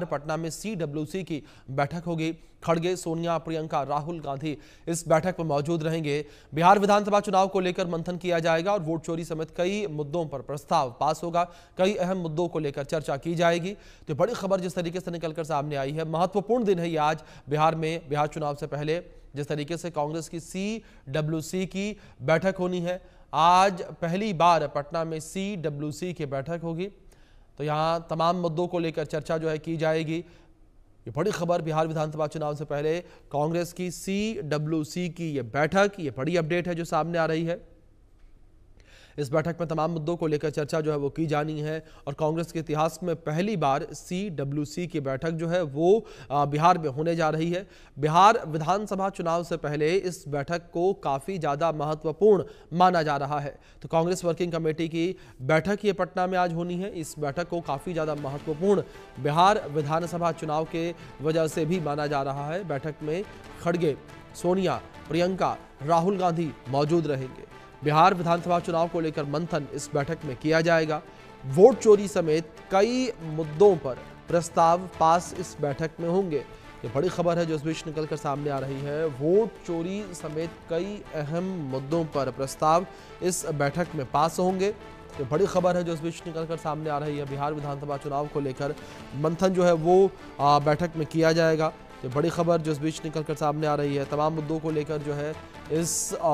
पटना में सीडब्ल्यूसी की बैठक होगी। खड़गे, सोनिया, प्रियंका, राहुल गांधी इस बैठक में मौजूद रहेंगे। बिहार विधानसभा चुनाव को लेकर मंथन किया जाएगा और वोट चोरी समेत कई मुद्दों पर प्रस्ताव पास होगा। कई अहम मुद्दों को लेकर चर्चा की जाएगी। तो बड़ी खबर जिस तरीके से निकलकर सामने आई है, महत्वपूर्ण दिन है ये आज बिहार में। बिहार चुनाव से पहले जिस तरीके से कांग्रेस की सीडब्ल्यूसी की बैठक होनी है, आज पहली बार पटना में सीडब्ल्यूसी की बैठक होगी। तो यहाँ तमाम मुद्दों को लेकर चर्चा जो है की जाएगी। ये बड़ी खबर, बिहार विधानसभा चुनाव से पहले कांग्रेस की सीडब्ल्यूसी की ये बैठक, ये बड़ी अपडेट है जो सामने आ रही है। इस बैठक में तमाम मुद्दों को लेकर चर्चा जो है वो की जानी है और कांग्रेस के इतिहास में पहली बार सीडब्ल्यूसी की बैठक जो है वो बिहार में होने जा रही है। बिहार विधानसभा चुनाव से पहले इस बैठक को काफ़ी ज़्यादा महत्वपूर्ण माना जा रहा है। तो कांग्रेस वर्किंग कमेटी की बैठक ये पटना में आज होनी है। इस बैठक को काफ़ी ज़्यादा महत्वपूर्ण बिहार विधानसभा चुनाव के वजह से भी माना जा रहा है। बैठक में खड़गे, सोनिया, प्रियंका, राहुल गांधी मौजूद रहेंगे। बिहार विधानसभा चुनाव को लेकर मंथन इस बैठक में किया जाएगा। वोट चोरी समेत कई मुद्दों पर प्रस्ताव पास इस बैठक में होंगे। ये बड़ी खबर है जो इस बीच निकलकर सामने आ रही है। वोट चोरी समेत कई अहम मुद्दों पर प्रस्ताव इस बैठक में पास होंगे। ये बड़ी खबर है जो इस बीच निकलकर सामने आ रही है। बिहार विधानसभा चुनाव को लेकर मंथन जो है वो बैठक में किया जाएगा। ये बड़ी खबर जो इस बीच निकलकर सामने आ रही है। तमाम मुद्दों को लेकर जो है इस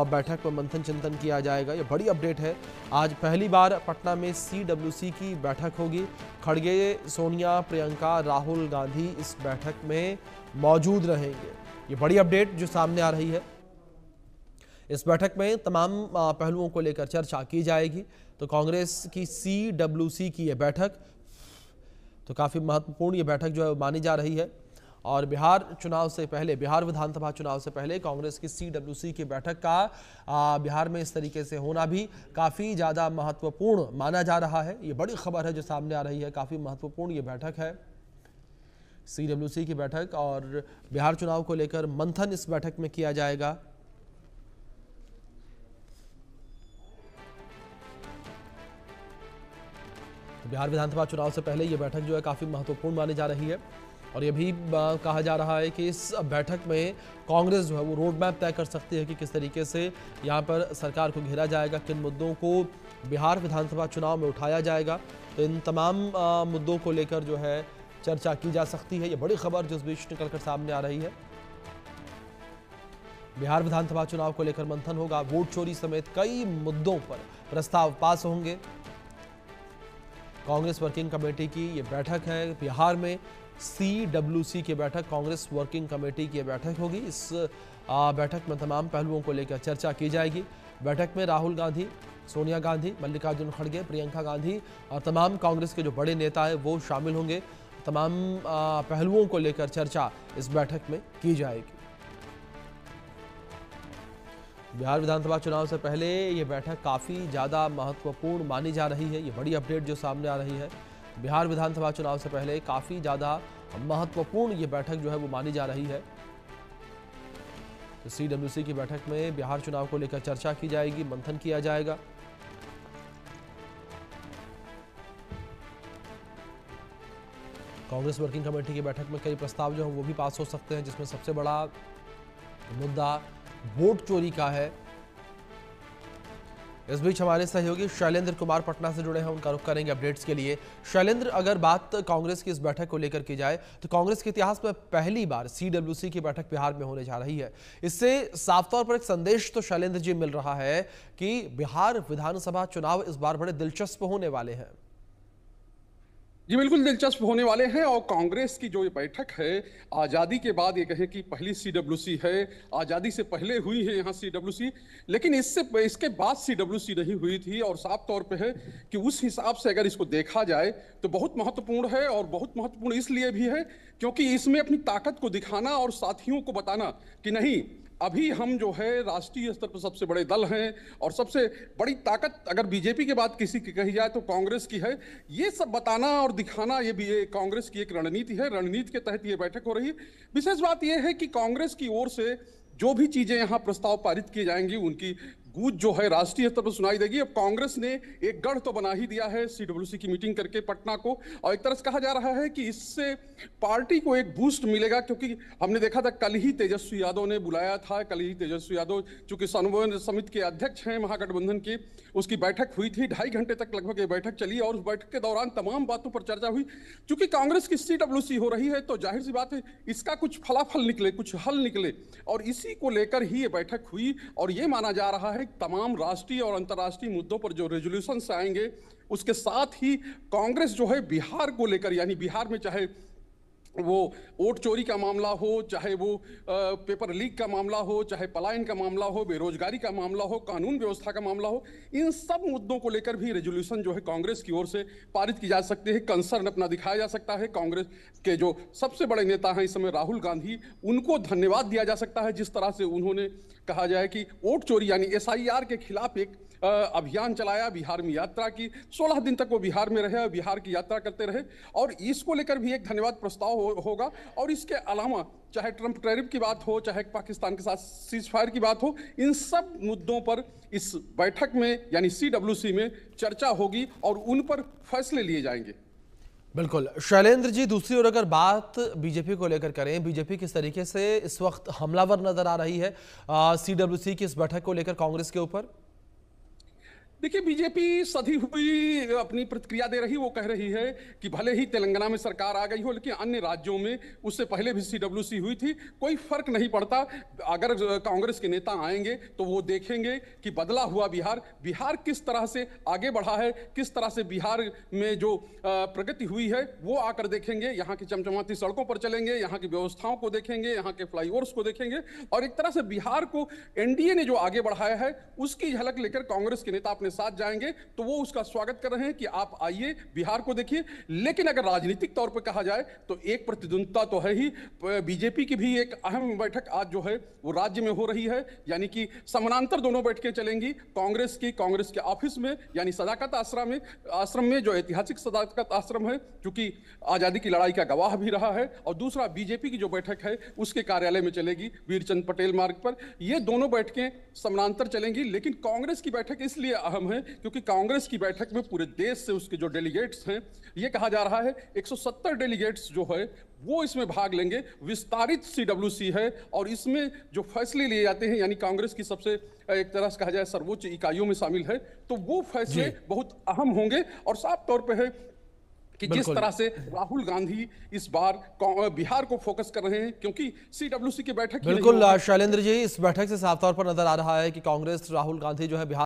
बैठक में मंथन चिंतन किया जाएगा। ये बड़ी अपडेट है। आज पहली बार पटना में सीडब्ल्यूसी की बैठक होगी। खड़गे, सोनिया, प्रियंका, राहुल गांधी इस बैठक में मौजूद रहेंगे। ये बड़ी अपडेट जो सामने आ रही है। इस बैठक में तमाम पहलुओं को लेकर चर्चा की जाएगी। तो कांग्रेस की सीडब्ल्यूसी की ये बैठक तो काफ़ी महत्वपूर्ण ये बैठक जो है मानी जा रही है। और बिहार चुनाव से पहले, बिहार विधानसभा चुनाव से पहले कांग्रेस की सीडब्ल्यूसी की बैठक का बिहार में इस तरीके से होना भी काफ़ी ज़्यादा महत्वपूर्ण माना जा रहा है। ये बड़ी खबर है जो सामने आ रही है। काफ़ी महत्वपूर्ण ये बैठक है, सीडब्ल्यूसी की बैठक, और बिहार चुनाव को लेकर मंथन इस बैठक में किया जाएगा। बिहार विधानसभा चुनाव से पहले ये बैठक जो है काफ़ी महत्वपूर्ण मानी जा रही है। और ये भी कहा जा रहा है कि इस बैठक में कांग्रेस जो है वो रोड मैप तय कर सकती है कि किस तरीके से यहाँ पर सरकार को घेरा जाएगा, किन मुद्दों को बिहार विधानसभा चुनाव में उठाया जाएगा। तो इन तमाम मुद्दों को लेकर जो है चर्चा की जा सकती है। ये बड़ी खबर जो इस बीच निकलकर सामने आ रही है। बिहार विधानसभा चुनाव को लेकर मंथन होगा। वोट चोरी समेत कई मुद्दों पर प्रस्ताव पास होंगे। कांग्रेस वर्किंग कमेटी की ये बैठक है। बिहार में सीडब्ल्यूसी की बैठक, कांग्रेस वर्किंग कमेटी की बैठक होगी। इस बैठक में तमाम पहलुओं को लेकर चर्चा की जाएगी। बैठक में राहुल गांधी, सोनिया गांधी, मल्लिकार्जुन खड़गे, प्रियंका गांधी और तमाम कांग्रेस के जो बड़े नेता हैं वो शामिल होंगे। तमाम पहलुओं को लेकर चर्चा इस बैठक में की जाएगी। बिहार विधानसभा चुनाव से पहले ये बैठक काफ़ी ज़्यादा महत्वपूर्ण मानी जा रही है। ये बड़ी अपडेट जो सामने आ रही है। बिहार विधानसभा चुनाव से पहले काफ़ी ज़्यादा महत्वपूर्ण ये बैठक जो है वो मानी जा रही है। तो सीडब्ल्यूसी की बैठक में बिहार चुनाव को लेकर चर्चा की जाएगी, मंथन किया जाएगा। कांग्रेस वर्किंग कमेटी की बैठक में कई प्रस्ताव जो हैं वो भी पास हो सकते हैं, जिसमें सबसे बड़ा मुद्दा वोट चोरी का है। इस बीच हमारे सहयोगी शैलेंद्र कुमार पटना से जुड़े हैं, उनका रुख करेंगे अपडेट्स के लिए। शैलेंद्र, अगर बात कांग्रेस की इस बैठक को लेकर की जाए तो कांग्रेस के इतिहास में पहली बार सीडब्ल्यूसी की बैठक बिहार में होने जा रही है। इससे साफ तौर पर एक संदेश तो शैलेंद्र जी मिल रहा है कि बिहार विधानसभा चुनाव इस बार बड़े दिलचस्प होने वाले हैं। जी बिल्कुल दिलचस्प होने वाले हैं। और कांग्रेस की जो ये बैठक है, आज़ादी के बाद ये कहें कि पहली सीडब्ल्यूसी है। आज़ादी से पहले हुई है यहाँ सीडब्ल्यूसी, लेकिन इसके बाद सीडब्ल्यूसी नहीं हुई थी। और साफ तौर पे है कि उस हिसाब से अगर इसको देखा जाए तो बहुत महत्वपूर्ण है। और बहुत महत्वपूर्ण इसलिए भी है क्योंकि इसमें अपनी ताकत को दिखाना और साथियों को बताना कि नहीं, अभी हम जो है राष्ट्रीय स्तर पर सबसे बड़े दल हैं और सबसे बड़ी ताकत अगर बीजेपी के बाद किसी की कही जाए तो कांग्रेस की है। ये सब बताना और दिखाना ये भी कांग्रेस की एक रणनीति है। रणनीति के तहत ये बैठक हो रही है। विशेष बात ये है कि कांग्रेस की ओर से जो भी चीजें यहाँ प्रस्ताव पारित किए जाएंगी उनकी गूंज जो है राष्ट्रीय स्तर पर सुनाई देगी। अब कांग्रेस ने एक गढ़ तो बना ही दिया है सीडब्ल्यूसी की मीटिंग करके पटना को, और एक तरह से कहा जा रहा है कि इससे पार्टी को एक बूस्ट मिलेगा, क्योंकि हमने देखा था कल ही तेजस्वी यादव ने बुलाया था, कल ही तेजस्वी यादव चूंकि समन्वय समिति के अध्यक्ष हैं महागठबंधन के, उसकी बैठक हुई थी, 2.5 घंटे तक लगभग ये बैठक चली और उस बैठक के दौरान तमाम बातों पर चर्चा हुई। चूंकि कांग्रेस की सीडब्ल्यूसी हो रही है तो जाहिर सी बात है इसका कुछ फलाफल निकले, कुछ हल निकले, और इसी को लेकर ही ये बैठक हुई। और ये माना जा रहा है तमाम राष्ट्रीय और अंतर्राष्ट्रीय मुद्दों पर जो रेजोल्यूशन आएंगे उसके साथ ही कांग्रेस जो है बिहार को लेकर, यानी बिहार में चाहे वो वोट चोरी का मामला हो, चाहे वो पेपर लीक का मामला हो, चाहे पलायन का मामला हो, बेरोजगारी का मामला हो, कानून व्यवस्था का मामला हो, इन सब मुद्दों को लेकर भी रेजोल्यूशन जो है कांग्रेस की ओर से पारित की जा सकती है, कंसर्न अपना दिखाया जा सकता है। कांग्रेस के जो सबसे बड़े नेता हैं इस समय राहुल गांधी, उनको धन्यवाद दिया जा सकता है जिस तरह से उन्होंने कहा जाए कि वोट चोरी यानी SIR के खिलाफ एक अभियान चलाया, बिहार में यात्रा की, 16 दिन तक वो बिहार में रहे, बिहार की यात्रा करते रहे, और इसको लेकर भी एक धन्यवाद प्रस्ताव होगा। और इसके अलावा चाहे ट्रंप टैरिफ की बात हो, चाहे पाकिस्तान के साथ सीज फायर की बात हो, इन सब मुद्दों पर इस बैठक में यानी CWC में चर्चा होगी और उन पर फैसले लिए जाएंगे। बिल्कुल शैलेंद्र जी, दूसरी ओर अगर बात बीजेपी को लेकर करें, बीजेपी किस तरीके से इस वक्त हमलावर नजर आ रही है CWC की इस बैठक को लेकर कांग्रेस के ऊपर? देखिए, बीजेपी सधी हुई अपनी प्रतिक्रिया दे रही, वो कह रही है कि भले ही तेलंगाना में सरकार आ गई हो लेकिन अन्य राज्यों में उससे पहले भी CWC हुई थी, कोई फर्क नहीं पड़ता। अगर कांग्रेस के नेता आएंगे तो वो देखेंगे कि बदला हुआ बिहार किस तरह से आगे बढ़ा है, किस तरह से बिहार में जो प्रगति हुई है वो आकर देखेंगे, यहाँ की चमचमाती सड़कों पर चलेंगे, यहाँ की व्यवस्थाओं को देखेंगे, यहाँ के फ्लाईओवर्स को देखेंगे, और एक तरह से बिहार को NDA ने जो आगे बढ़ाया है उसकी झलक लेकर कांग्रेस के नेता अपने साथ जाएंगे, तो वो उसका स्वागत कर रहे हैं कि आप आइए, बिहार को देखिए। लेकिन अगर राजनीतिक तौर पर कहा जाए तो एक प्रतिद्वंद्विता तो है ही। बीजेपी की भी एक अहम बैठक आज जो है वो राज्य में हो रही है, यानी कि समानांतर दोनों बैठकें चलेंगी। कांग्रेस के ऑफिस में यानी सदाकत आश्रम में जो ऐतिहासिक सदाकत आश्रम है, क्योंकि आजादी की लड़ाई का गवाह भी रहा है, और दूसरा बीजेपी की जो बैठक है उसके कार्यालय में चलेगी, वीरचंद पटेल मार्ग पर। ये दोनों बैठकें समानांतर चलेंगी। लेकिन कांग्रेस की बैठक इसलिए अहम है क्योंकि कांग्रेस की बैठक में पूरे देश से उसके जो डेलीगेट्स हैं, ये कहा जा रहा है 170 डेलीगेट्स जो है वो इसमें भाग लेंगे। विस्तारित CWC है और इसमें जो फैसले लिए जाते हैं, यानी कांग्रेस की सबसे एक तरह से कहा जाए सर्वोच्च इकाइयों में शामिल है, तो वो फैसले बहुत अहम होंगे। और साफ तौर पे है कि जिस तरह से राहुल गांधी इस बार बिहार को फोकस कर रहे हैं, क्योंकि CWC की बैठक बिल्कुल शैलेंद्र जी, इस बैठक से साफ तौर पर नजर आ रहा है कि कांग्रेस राहुल गांधी जो है बिहार